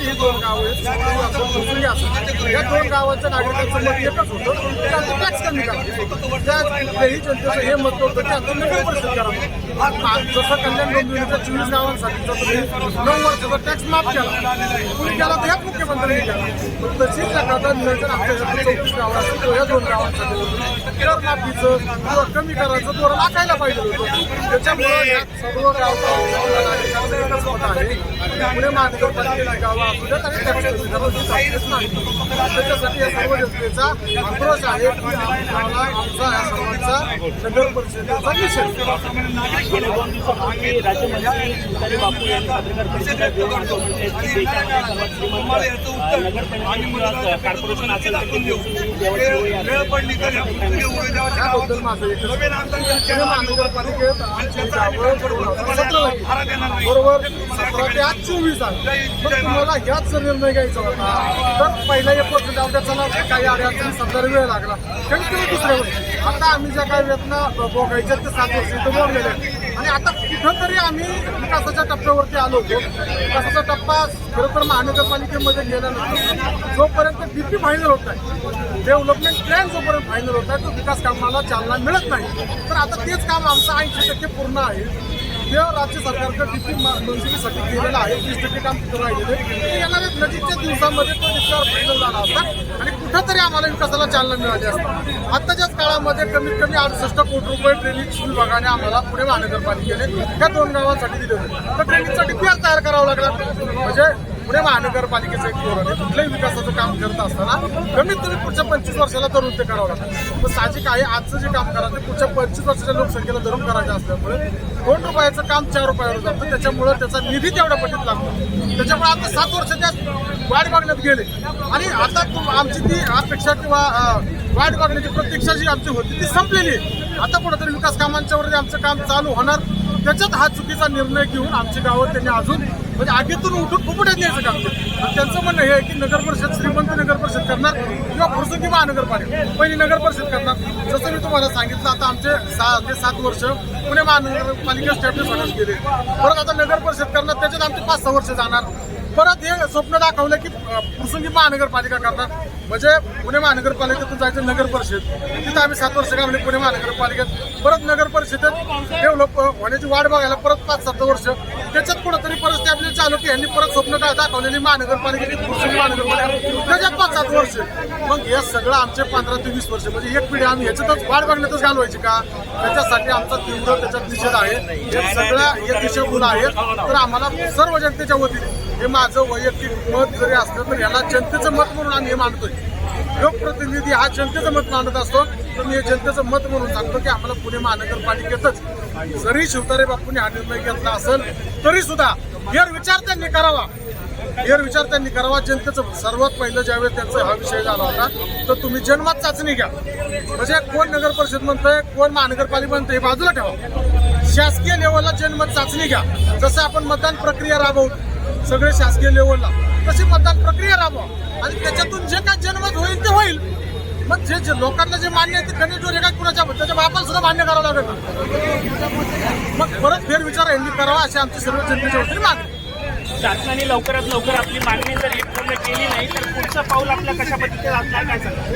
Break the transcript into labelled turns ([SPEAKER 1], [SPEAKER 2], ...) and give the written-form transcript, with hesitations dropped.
[SPEAKER 1] ही दोन गावं आहेत, या दोन गावांच्या नागरिकांचं मत एकच होतं की आमचं टॅक्स कमी करा. त्याही जनतेचं हे मत होतं की आमचं नगर परिषद करा. जसं कल्याण डोंबिवलीच्या 24 गावांसाठी तुम्ही 9 वर्षाचा टॅक्स माफ केला, तुम्ही केला तर ह्याच मुख्यमंत्र्यांनी केला. तशीच प्रकारचा नियोजन आमच्या 34 गावात असतो, या दोन गावांसाठी होतं. कर माफीचं किंवा कमी करायचं धोरण आखायला पाहिजे होतं. त्याच्यामुळे या सर्व गावांचं मत आहे पुणे महानगरपालिकेची गावं असू द्यात आणि टॅक्स नाही. त्याच्यासाठी या सर्व जनतेचा आक्रोश आहे की आमचा या सर्वांचा नगर परिषदेचा निषेध.
[SPEAKER 2] गेल्या 2 दिवसापूर्वी राज्यमंत्री तुतारी बापू यांनी पत्रकार परिषदेत घेऊन देशामध्ये सर्वात श्रीमंत नगरपालिका कॉर्पोरेशन असेल
[SPEAKER 1] त्याबद्दल माझं एकच महानगरपालिकेत आमची गावं बरोबर 17 ते आज 24 आहे. मग तुम्हाला ह्याच निर्णय घ्यायचा होता तर पहिला 1% अवघ्याचा काही अडचणी समजा वेळ लागला कमी कमी दुसऱ्या वर्षी. आता आम्ही ज्या काही वेतना बघायच्या ते 7 वर्ष इथं बोललेले आहेत आणि आता कुठं तरी आम्ही विकासाच्या टप्प्यावरती आलो होतो. विकासाचा टप्पा खरं तर महानगरपालिकेमध्ये गेल्यानंतर जोपर्यंत डीपी फायनल होत नाही, डेव्हलपमेंट प्लॅन जोपर्यंत फायनल होत आहे तो विकास कामाला चालना मिळत नाही. तर आता तेच काम आमचं 80% पूर्ण आहे. ते राज्य सरकारचं डीपी मंजुरीसाठी केलेलं आहे. 30% काम तिथं राहिलेलं आहे. येणाऱ्या नजीकच्या दिवसांमध्ये तो डिस्चार्ज फायनल झाला असता आणि कुठंतरी आम्हाला विकासाला चालना मिळाली असता. आत्ताच्याच काळामध्ये कमीत कमी 68 कोटी रुपये ड्रेनेज विभागाने आम्हाला पुणे महानगरपालिकेने या 2 गावांसाठी दिले होते. तर ड्रेनेजचा डीपीआर तयार करावा लागला. म्हणजे पुणे महानगरपालिकेचं एक धोरण आहे. कुठल्याही विकासाचं काम करत असताना कमीत कमी पुढच्या 25 वर्षाला धरून ते करावं लागतं. पण साहजिक आहे आजचं जे काम करायचं पुढच्या 25 वर्षाच्या लोकसंख्येला धरून करायचं असल्यामुळे 2 रुपयाचं काम 4 रुपयावर जातं. त्याच्यामुळे त्याचा निधी तेवढ्या पटीत लागतो. त्याच्यामुळे आता 7 वर्ष त्या वाढ मागण्यात गेले आणि आता आमची ती अपेक्षा किंवा वाढ मागण्याची प्रतीक्षा जी आमची होती ती संपलेली आहे. आता कुठेतरी विकास कामांच्या वरती आमचं काम चालू होणार. त्याच्यात हा चुकीचा निर्णय घेऊन आमची गावं त्यांनी अजून म्हणजे आगीतून उठून फुफुट्यात न्यायचं काम केलं. त्यांचं म्हणणं हे आहे की नगर परिषद श्रीमंत नगर परिषद करणार किंवा फुरसुंगी महानगरपालिका पहिली नगर परिषद करणार. जसं मी तुम्हाला सांगितलं आता आमचे 6 ते 7 वर्ष पुणे महानगरपालिका स्टॅब्लिश होण्यास गेले. परत आता नगर परिषद करणार त्याच्यात आमचे 5-6 वर्ष जाणार. परत हे स्वप्न दाखवलं की फुरसुंगी महानगरपालिका करणार म्हणजे पुणे महानगरपालिकेतून जायचं नगर परिषद. तिथं आम्ही 7 वर्ष घालवले पुणे महानगरपालिकेत. परत नगर परिषदेत डेव्हलप होण्याची वाढ बघायला परत 5-7 वर्ष. त्याच्यात कुठंतरी परत स्टॅब्लिश चालू की यांनी परत स्वप्न दाखवलेली महानगरपालिकेची फुरसुंगी महानगरपालिका त्याच्यात 5-7 वर्ष. मग हे सगळं आमचे 15 ते 20 वर्ष म्हणजे एक पिढी आम्ही ह्याच्यातच वाढ बघण्यातच घालवायची का? त्याच्यासाठी आमचा तीव्र त्याच्यात निषेध आहे. सगळ्या या दिशाभूल आहेत. तर आम्हाला सर्व जनतेच्या वतीने हे माझं वैयक्तिक मत जरी असलं तर याला जनतेचं मत म्हणून आम्ही हे मानतोय. लोकप्रतिनिधी हा जनतेचं मत मानत असतो. तर मी हे जनतेचं मत म्हणून सांगतो की आम्हाला पुणे महानगरपालिकेतच जरी शिवतारे बापूंनी हा निर्णय घेतला असेल तरी सुद्धा फेरविचार त्यांनी करावा. फेरविचार त्यांनी करावा. जनतेचं सर्वात पहिलं ज्यावेळेस त्यांचा हा विषय झाला होता तर तुम्ही जनमत चाचणी घ्या. म्हणजे कोण नगर परिषद म्हणतंय कोण महानगरपालिका म्हणतंय बाजूला ठेवा. शासकीय लेवलला जनमत चाचणी घ्या. जसं आपण मतदान प्रक्रिया राबवतो सगळे शासकीय लेवलला तशी मतदान प्रक्रिया राबवा आणि त्याच्यातून जे काय जनमत होईल ते होईल. मग जे लोकांना जे मान्य आहे ते खनिज काय कुणाच्या त्याच्या बापाला सुद्धा मान्य करावं लागेल. मग परत फेरविचार यांनी करावा अशी आमची सर्व जनतेच्या वतीने मागणी.
[SPEAKER 2] शासनाने लवकरात लवकर आपली मागणी जर पूर्ण केली नाही तर पुढचं पाऊल आपल्या कशा पद्धतीने असणार काय सांगा?